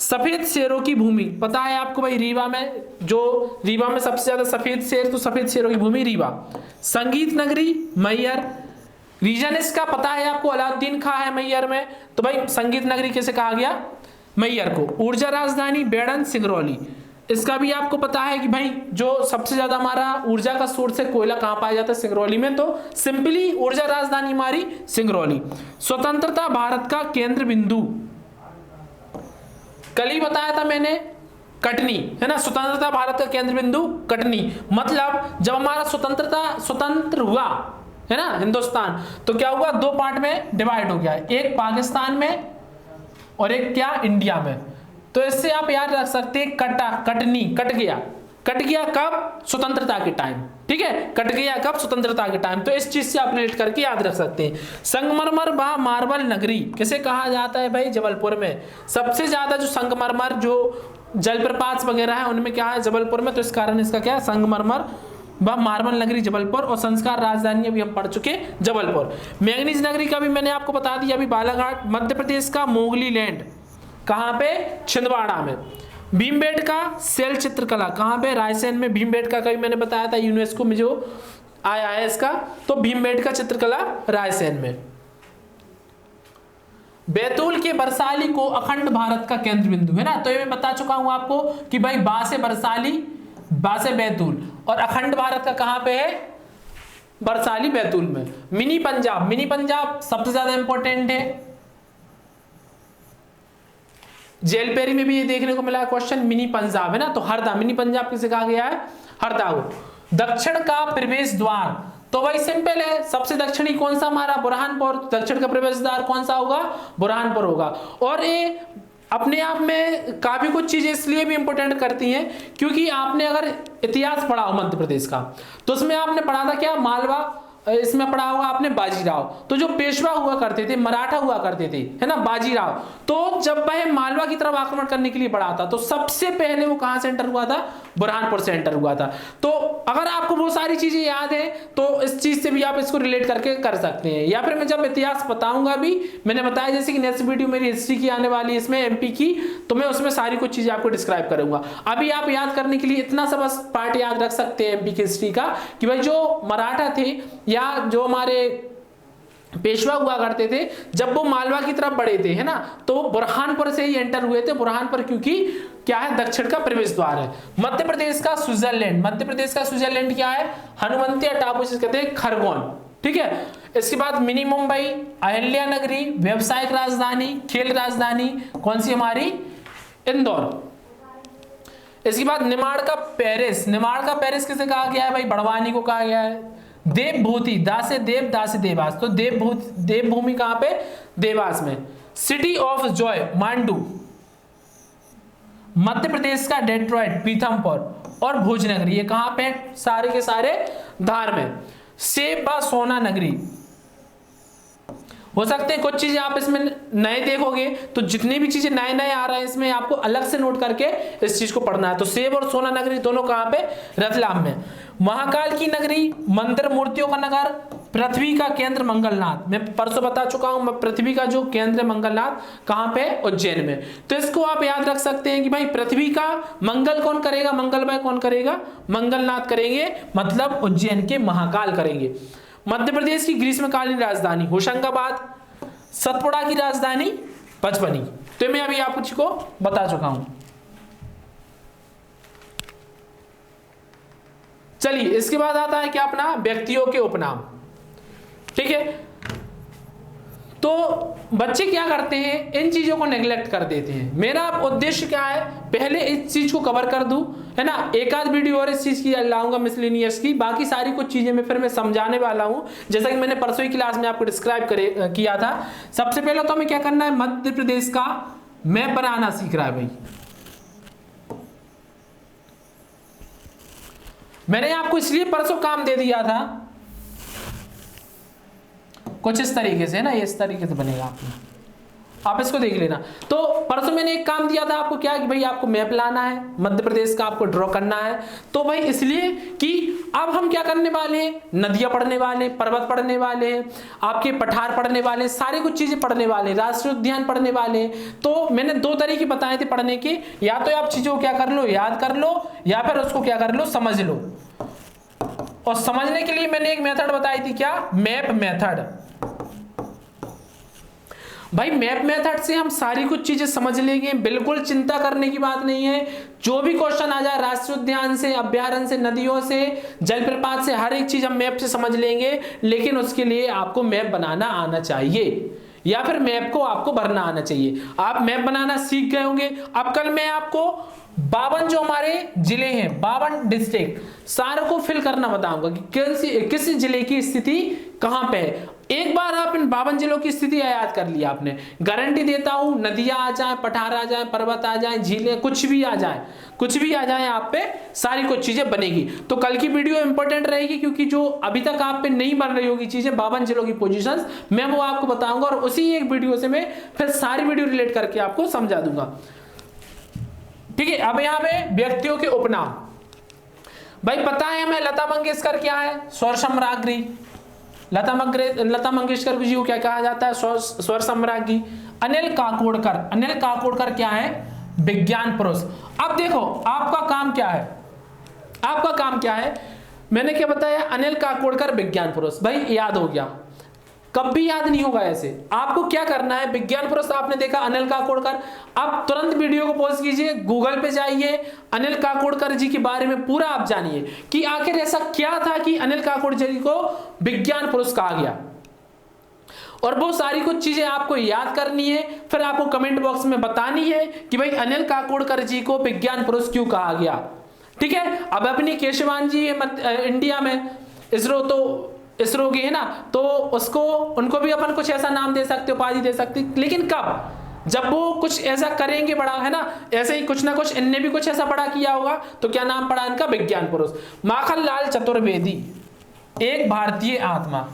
सफेद शेरों की भूमि, पता है आपको भाई रीवा में, जो रीवा में सबसे ज्यादा सफेद शेर, तो सफेद शेरों की भूमि रीवा। संगीत नगरी, मैयर। रीजन इसका पता है आपको, अलाउद्दीन खां है मैयर में, तो भाई संगीत नगरी कैसे कहा गया, मैयर को। ऊर्जा राजधानी, बेड़न, सिंगरौली, इसका भी आपको पता है कि भाई जो सबसे ज्यादा हमारा ऊर्जा का सोर्स है, कोयला कहां पाया जाता है, सिंगरौली में, तो सिंपली ऊर्जा राजधानी हमारी सिंगरौली। स्वतंत्रता भारत का केंद्र बिंदु, कल ही बताया था मैंने, कटनी, है ना। स्वतंत्रता भारत का केंद्र बिंदु कटनी, मतलब जब हमारा स्वतंत्र हुआ, है ना, हिंदुस्तान, तो क्या हुआ, दो पार्ट में डिवाइड हो गया, एक पाकिस्तान में और एक क्या, इंडिया में। तो इससे आप याद रख सकते हैं कटनी, कट गया कब, स्वतंत्रता के टाइम, ठीक है, कट गया कब, स्वतंत्रता के टाइम। तो इस चीज से आप रिलेट करके याद रख सकते हैं। संगमरमर व मार्बल नगरी किसे कहा जाता है भाई, जबलपुर में। सबसे ज्यादा जो संगमरमर जो जलप्रपात वगैरह है उनमें क्या है, जबलपुर में, तो इस कारण इसका क्या है, संगमरमर व मार्बल नगरी जबलपुर। और संस्कार राजधानी अभी हम पढ़ चुके, जबलपुर। मैंगनीज नगरी का भी मैंने आपको बता दिया अभी, बालाघाट। मध्य प्रदेश का मोगली लैंड कहाँ पे, छिंदवाड़ा में। भीमबेटका शैल चित्रकला कहाँ पे, रायसेन में। भीमबेटका का भी मैंने बताया था, यूनेस्को में जो आया है इसका, तो भीमबेटका चित्रकला रायसेन में। बैतूल के बरसाली को अखंड भारत का केंद्र बिंदु, है ना। तो ये मैं बता चुका हूं आपको कि भाई बा से बरसाली, बा से बैतूल, और अखंड भारत का कहां पे है, बरसाली बैतूल में। मिनी पंजाब सबसे ज्यादा इंपॉर्टेंट है, जेल पेरी में भी ये देखने को मिला क्वेश्चन, मिनी पंजाब, है ना। तो हरदा, मिनी पंजाब किसे कहा गया है, हरदा को। दक्षिण का प्रवेश द्वार, तो भाई सिंपल है, सबसे दक्षिणी कौन सा हमारा, बुरहानपुर। दक्षिण का प्रवेश द्वार कौन सा होगा, बुरहानपुर होगा। और ये अपने आप में काफी कुछ चीजें इसलिए भी इंपॉर्टेंट करती हैं क्योंकि आपने अगर इतिहास पढ़ा हो मध्य प्रदेश का, तो उसमें आपने पढ़ा था क्या, मालवा, इसमें पढ़ा होगा आपने बाजीराव। तो जो पेशवा हुआ करते थे, मराठा हुआ करते थे, है ना, बाजीराव, तो जब वह मालवा की तरफ आक्रमण करने के लिए बढ़ा था, तो सबसे पहले वो कहां से एंटर हुआ था, बुरहानपुर से एंटर हुआ था। तो अगर आपको वो सारी चीजें याद है तो इस चीज से भी आप इसको रिलेट करके कर सकते हैं। या फिर मैं जब इतिहास बताऊंगा भी, मैंने बताया जैसे कि नेक्स्ट वीडियो मेरी हिस्ट्री की आने वाली है, इसमें एमपी की, तो मैं उसमें सारी कुछ चीजें आपको डिस्क्राइब करूंगा। अभी आप याद करने के लिए इतना सा बस पार्ट याद रख सकते हैं एमपी की हिस्ट्री का, कि भाई जो मराठा थे या जो हमारे पेशवा हुआ करते थे, जब वो मालवा की तरफ बढ़े थे, है ना, तो बुरहानपुर से ही एंटर हुए थे। बुरहानपुर क्योंकि क्या है, दक्षिण का प्रवेश द्वार है। मध्य प्रदेश का स्विट्जरलैंड, मध्य प्रदेश का स्विट्जरलैंड क्या है, हनुमंतिया टापू जिसे कहते हैं, खरगोन, ठीक है। इसके बाद मिनी मुंबई, अहिल्या नगरी, व्यवसायिक राजधानी, खेल राजधानी कौन सी हमारी, इंदौर। इसके बाद निमाड़ का पेरिस, निमाड़ का पेरिस किसे कहा गया है भाई, बड़वानी को कहा गया है। देवभूति, दा से देव, दा से देवास, तो देवभूमि कहां पे, देवास में। City of joy, Mandu. Madhya Pradesh का डेट्रॉइट, पीथमपुर। और भोजनगरी, ये कहां पे, सारे के सारे धार में। सेब व सोना नगरी, हो सकते हैं कुछ चीजें आप इसमें नए देखोगे, तो जितनी भी चीजें नए नए आ रहे हैं इसमें आपको अलग से नोट करके इस चीज को पढ़ना है। तो सेब और सोना नगरी दोनों कहां पे, रतलाम में। महाकाल की नगरी, मंदिर मूर्तियों का नगर, पृथ्वी का केंद्र मंगलनाथ, मैं परसों बता चुका हूं, पृथ्वी का जो केंद्र मंगलनाथ कहां पे, उज्जैन में। तो इसको आप याद रख सकते हैं कि भाई पृथ्वी का मंगल कौन करेगा, मंगलमय कौन करेगा, मंगलनाथ करेंगे, मतलब उज्जैन के महाकाल करेंगे। मध्य प्रदेश की ग्रीष्मकालीन राजधानी होशंगाबाद, सतपुड़ा की राजधानी पचमणी। तो मैं अभी आपको बता चुका हूं। चलिए इसके बाद आता है क्या, अपना व्यक्तियों के उपनाम, ठीक है। तो बच्चे क्या करते हैं, इन चीजों को नेग्लेक्ट कर देते हैं। मेरा उद्देश्य क्या है, पहले इस चीज को कवर कर दूं, है ना, एक आध वीडियो और इस चीज की लाऊंगा मिसलेनियस की, बाकी सारी कुछ चीजें मैं फिर मैं समझाने वाला हूं, जैसा कि मैंने परसों की क्लास में आपको डिस्क्राइब किया था। सबसे पहले तो हमें क्या करना है, मध्य प्रदेश का मैप बनाना सीख रहा है भाई। मैंने आपको इसलिए परसों काम दे दिया था कुछ इस तरीके से, है ना, ये इस तरीके से बनेगा, आप इसको देख लेना। तो परसों मैंने एक काम दिया था आपको, क्या कि भाई आपको मैप लाना है मध्य प्रदेश का, आपको ड्रॉ करना है। तो भाई इसलिए कि अब हम क्या करने वाले हैं, नदियां पढ़ने वाले, पर्वत पढ़ने वाले हैं, आपके पठार पढ़ने वाले, सारी कुछ चीजें पढ़ने वाले, राष्ट्रीय उद्यान पढ़ने वाले। तो मैंने दो तरीके बताए थे पढ़ने के, या तो आप चीजों को क्या कर लो, याद कर लो, या फिर उसको क्या कर लो, समझ लो। और समझने के लिए मैंने एक मेथड बताई थी, क्या, मैप मेथड। भाई मैप मेथड से हम सारी कुछ चीजें समझ लेंगे, बिल्कुल चिंता करने की बात नहीं है। जो भी क्वेश्चन आ जाए राष्ट्रीय उद्यान से, अभ्यारण्य से, नदियों से, जलप्रपात से, हर एक चीज हम मैप से समझ लेंगे, लेकिन उसके लिए आपको मैप बनाना आना चाहिए, या फिर मैप को आपको भरना आना चाहिए। आप मैप बनाना सीख गए होंगे। अब कल मैं आपको 52 जो हमारे जिले हैं, 52 डिस्ट्रिक्ट, सारों को फिल करना बताऊंगा कि किस जिले की स्थिति कहां पे है। एक बार आप इन 52 जिलों की स्थिति याद कर लिया आपने, गारंटी देता हूं, नदियां आ जाए, पठार आ जाए, पर्वत आ जाए, झीलें, कुछ भी आ जाए, कुछ भी आ जाए, आप पे सारी कुछ चीजें बनेगी। तो कल की वीडियो इंपॉर्टेंट रहेगी, क्योंकि जो अभी तक आप पे नहीं बन रही होगी चीजें, 52 जिलों की पोजीशंस, मैं वो आपको बताऊंगा और उसी एक वीडियो से मैं फिर सारी वीडियो रिलेट करके आपको समझा दूंगा। ठीक है, अब यहाँ पे व्यक्तियों के उपनाम, भाई पता है हमें लता मंगेशकर क्या है? स्वर सम्राज्ञी। लता मंगेशकर जी को क्या कहा जाता है? स्वर सम्राज्ञी। अनिल काकोडकर, अनिल काकोडकर क्या है? विज्ञान पुरुष। अब देखो आपका काम क्या है, आपका काम क्या है, मैंने क्या बताया? अनिल काकोडकर विज्ञान पुरुष, भाई याद हो गया, कभी याद नहीं होगा ऐसे। आपको क्या करना है, विज्ञान पुरुष आपने देखा अनिल काकोडकर, आप तुरंत वीडियो को पॉज कीजिए, गूगल पे जाइए, अनिल काकोडकर जी के बारे में पूरा आप जानिए कि आखिर ऐसा क्या था कि अनिल काकोडकर जी को विज्ञान पुरुष कहा गया, और वो सारी कुछ चीजें आपको याद करनी है, फिर आपको कमेंट बॉक्स में बतानी है कि भाई अनिल काकोडकर जी को विज्ञान पुरुष क्यों कहा गया। ठीक है, अब अपनी केशवान जी इंडिया में इसरो की है ना, तो उसको उनको भी अपन कुछ ऐसा नाम दे सकते, उपाधि दे सकते, लेकिन कब? जब वो कुछ ऐसा करेंगे बड़ा, है ना, ऐसे ही कुछ ना कुछ इनने भी कुछ ऐसा बड़ा किया होगा, तो क्या नाम पड़ा इनका? विज्ञान पुरुष। माखनलाल चतुर्वेदी, एक भारतीय आत्मा,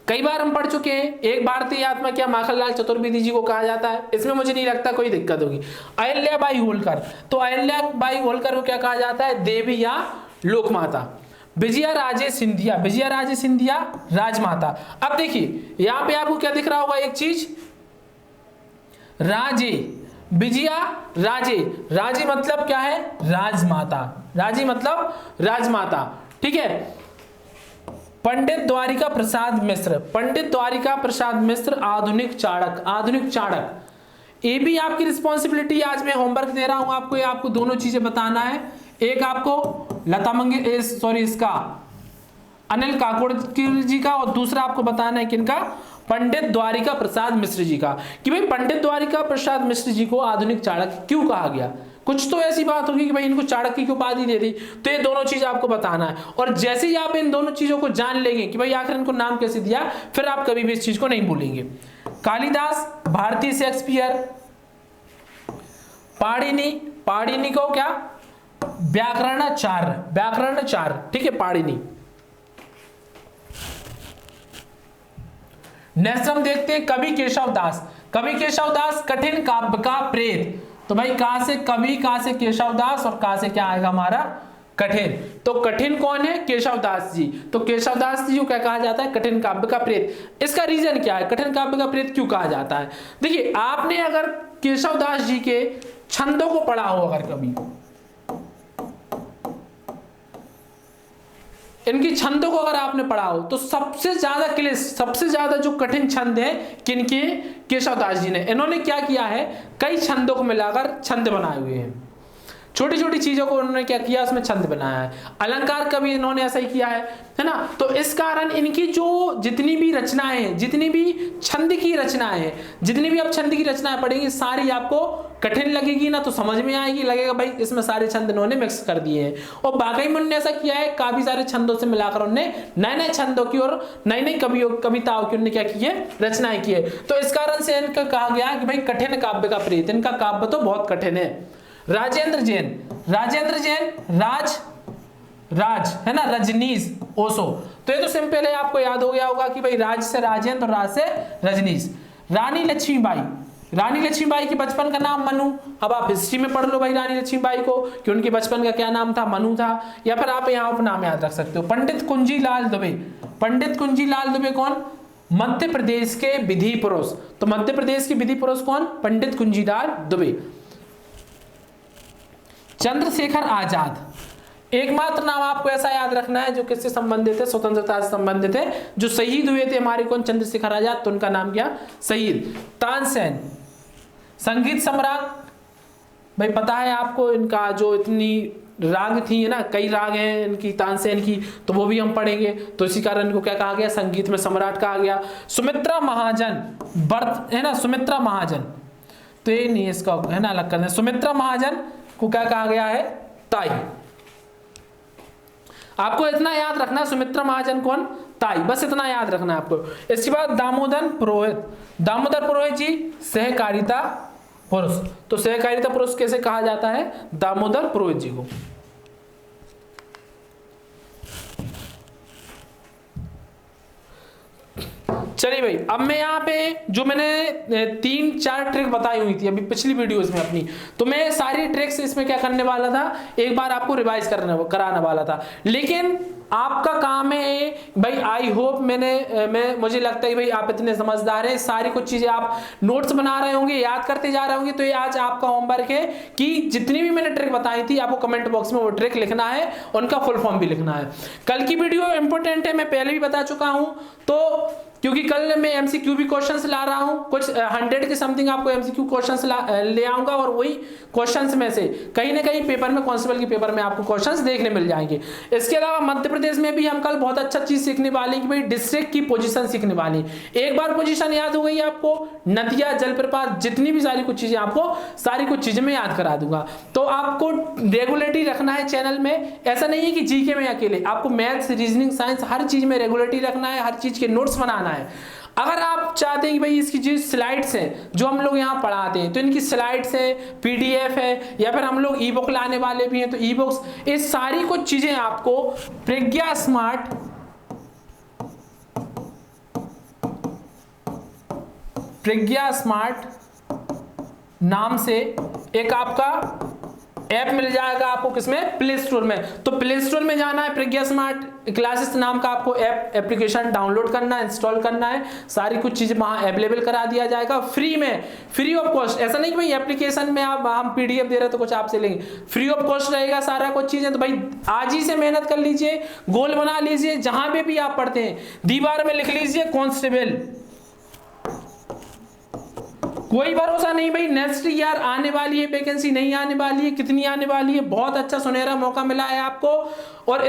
कई बार हम पढ़ चुके हैं, एक भारतीय आत्मा क्या माखनलाल चतुर्वेदी जी को कहा जाता है, इसमें मुझे नहीं लगता कोई दिक्कत होगी। अहिल्याबाई होलकर, तो अहिल्याबाई होलकर को क्या कहा जाता है? देवी या लोकमाता। विजया राजे सिंधिया, विजया राजे सिंधिया राजमाता। अब देखिए यहां पे आपको क्या दिख रहा होगा, एक चीज, राजे, विजया राजे, राजे मतलब क्या है? राजमाता, राजे मतलब राजमाता। ठीक है, पंडित द्वारिका प्रसाद मिश्र, पंडित द्वारिका प्रसाद मिश्र आधुनिक चाणक, आधुनिक चाणक। ये भी आपकी रिस्पॉन्सिबिलिटी, आज मैं होमवर्क दे रहा हूं आपको, ये आपको दोनों चीजें बताना है। एक आपको लता मंगेशकर इसका अनिल काकोडकर जी का, और दूसरा आपको बताना है किनका? पंडित द्वारिका प्रसाद मिश्र जी का, कि भाई पंडित द्वारिका प्रसाद मिश्र जी को आधुनिक चाणक्य क्यों कहा गया। कुछ तो ऐसी बात होगी कि भाई इनको चाणक्य की उपाधि दे दी, तो ये दोनों चीज आपको बताना है। और जैसे ही आप इन दोनों चीजों को जान लेंगे कि भाई आखिर इनको नाम कैसे दिया, फिर आप कभी भी इस चीज को नहीं भूलेंगे। कालिदास, भारतीय शेक्सपियर, पाणिनि, पाणिनि को क्या? व्याकरणाचार्य, व्याकरणाचार्य। ठीक है, पाणिनि। नेक्स्ट हम देखते हैं कवि केशव दास, कवि केशव दास कठिन काव्य का प्रेत। तो भाई कहां से कवि, कहां से केशव दास, और कहां से क्या आएगा हमारा? कठिन। तो कठिन कौन है? केशव दास जी। तो केशव दास जी को क्या कहा जाता है? कठिन काव्य का प्रेत। इसका रीजन क्या है, कठिन काव्य का प्रेत क्यों कहा जाता है? देखिए आपने अगर केशव दास जी के छंदों को पढ़ा हो, अगर कभी इनकी छंदों को अगर आपने पढ़ा हो, तो सबसे ज्यादा क्लेश, सबसे ज्यादा जो कठिन छंद है किनके? केशव दास जी ने। इन्होंने क्या किया है, कई छंदों को मिलाकर छंद बनाए हुए हैं, छोटी छोटी चीजों को उन्होंने क्या किया, उसमें छंद बनाया है। अलंकार का भी इन्होंने ऐसा ही किया है ना। तो इस कारण इनकी जो जितनी भी रचनाएं हैं, जितनी भी छंद की रचनाएं हैं, जितनी भी आप छंद की रचनाएं पढ़ेंगी, सारी आपको कठिन लगेगी ना, तो समझ में आएगी, लगेगा भाई इसमें सारे छंद इन्होंने मिक्स कर दिए हैं। और वाकई में उन्होंने ऐसा किया है, काफी सारे छंदों से मिलाकर उन्होंने नए नए छंदों की और नई नई कविताओं की उन्होंने क्या की है, रचनाएं की है। तो इस कारण से इनका कहा गया कि भाई कठिन काव्य का प्रेत, इनका काव्य तो बहुत कठिन है। राजेंद्र जैन, राजेंद्र जैन राज है ना, रजनीश ओशो। तो ये तो सिंपल है, आपको याद हो गया होगा कि भाई राज से राजेंद्र और राज से रजनीश। रानी लक्ष्मीबाई, रानी लक्ष्मीबाई के बचपन का नाम मनु। अब आप हिस्ट्री में पढ़ लो भाई रानी लक्ष्मीबाई को कि उनके बचपन का क्या नाम था, मनु था। या फिर आप यहाँ उपनाम याद रख सकते हो। पंडित कुंजीलाल दुबे, पंडित कुंजीलाल दुबे कौन? मध्य प्रदेश के विधि पुरुष। तो मध्य प्रदेश के विधि पुरुष कौन? पंडित कुंजीलाल दुबे। चंद्रशेखर आजाद, एकमात्र नाम आपको ऐसा याद रखना है जो किससे संबंधित है, स्वतंत्रता से संबंधित है, जो शहीद हुए थे हमारे कौन? चंद्रशेखर आजाद। तो उनका नाम क्या? शहीद। तानसेन, संगीत सम्राट, भाई पता है आपको इनका जो इतनी राग थी है ना, कई राग हैं इनकी तानसेन की, तो वो भी हम पढ़ेंगे। तो इसी कारण इनको क्या कहा गया? संगीत में सम्राट कहा गया। सुमित्रा महाजन, बर्थ है ना, सुमित्रा महाजन, तो ये नहीं, इसका है ना अलग करना है। सुमित्रा महाजन को क्या कहा गया है? ताई। आपको इतना याद रखना है, सुमित्रा महाजन कौन? ताई, बस इतना याद रखना है आपको। इसके बाद दामोदर पुरोहित, दामोदर पुरोहित जी सहकारिता पुरुष। तो सहकारिता पुरुष कैसे कहा जाता है? दामोदर पुरोहित जी को। चलिए भाई, अब मैं यहाँ पे जो मैंने 3-4 ट्रिक बताई हुई थी अभी पिछली वीडियोस में अपनी, तो मैं सारी ट्रिक्स इसमें क्या करने वाला था, एक बार आपको रिवाइज कराने वाला था। लेकिन आपका काम है भाई, आई होप मुझे लगता है भाई आप इतने समझदार हैं, सारी कुछ चीजें आप नोट्स बना रहे होंगे, याद करते जा रहे होंगे। तो ये आज आपका होमवर्क है कि जितनी भी मैंने ट्रिक बताई थी आपको कमेंट बॉक्स में वो ट्रिक लिखना है, उनका फुल फॉर्म भी लिखना है। कल की वीडियो इंपॉर्टेंट है, मैं पहले भी बता चुका हूं, तो क्योंकि कल मैं एमसीक्यू भी क्वेश्चंस ला रहा हूं, कुछ 100 के समथिंग आपको एमसीक्यू क्वेश्चंस ले आऊंगा, और वही क्वेश्चंस में से कहीं ना कहीं पेपर में, कांस्टेबल के पेपर में आपको क्वेश्चंस देखने मिल जाएंगे। इसके अलावा मध्य प्रदेश में भी हम कल बहुत अच्छा चीज सीखने वाले हैं कि भाई डिस्ट्रिक्ट की पोजीशन सीखने वाली है। एक बार पोजीशन याद हो गई आपको, नदियां, जलप्रपात, जितनी भी सारी कुछ चीजें आपको सारी कुछ चीजें मैं याद करा दूंगा। तो आपको रेगुलरिटी रखना है चैनल में, ऐसा नहीं है कि जीके में अकेले, आपको मैथ्स, रीजनिंग, साइंस हर चीज में रेगुलरिटी रखना है, हर चीज के नोट्स बनाना है। अगर आप चाहते हैं कि भाई इसकी जो स्लाइड्स हैं जो हम लोग यहाँ पढ़ाते हैं, तो इनकी स्लाइड्स है, पीडीएफ है, या फिर हम लोग ई बुक लाने वाले भी हैं, तो ई बुक्स, ये सारी कुछ चीजें आपको प्रज्ञा स्मार्ट नाम से एक आपका ऐप मिल जाएगा आपको, किसमें? प्ले स्टोर में। तो प्ले स्टोर में जाना है, प्रज्ञा स्मार्ट क्लासेस नाम का आपको एप्लीकेशन डाउनलोड करना है, इंस्टॉल करना है, सारी कुछ चीजें वहां अवेलेबल करा दिया जाएगा फ्री में, फ्री ऑफ कॉस्ट। ऐसा नहीं कि भाई एप्लीकेशन में आप हम पीडीएफ दे रहे तो कुछ आपसे लेंगे, फ्री ऑफ कॉस्ट रहेगा सारा कुछ चीजें। तो भाई आज ही से मेहनत कर लीजिए, गोल बना लीजिए, जहां पे भी आप पढ़ते हैं दीवार में लिख लीजिए कांस्टेबल। कोई भरोसा नहीं भाई, नेक्स्ट ईयर आने वाली है वैकेंसी, नहीं आने वाली है, कितनी आने वाली है, बहुत अच्छा सुनहरा मौका मिला है आपको। और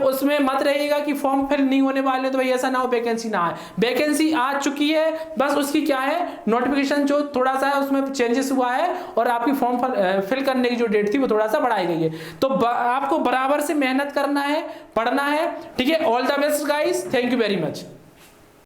उसमें मत रहिएगा कि फॉर्म फिल नहीं होने वाले, तो भाई ऐसा ना हो वैकेंसी ना आए, वैकेंसी आ चुकी है, बस उसकी क्या है नोटिफिकेशन जो थोड़ा सा है उसमें चेंजेस हुआ है, और आपकी फॉर्म फिल करने की जो डेट थी वो थोड़ा सा बढ़ाई गई है। तो आपको बराबर से मेहनत करना है, पढ़ना है, ठीक है। All the best guys, thank you very much.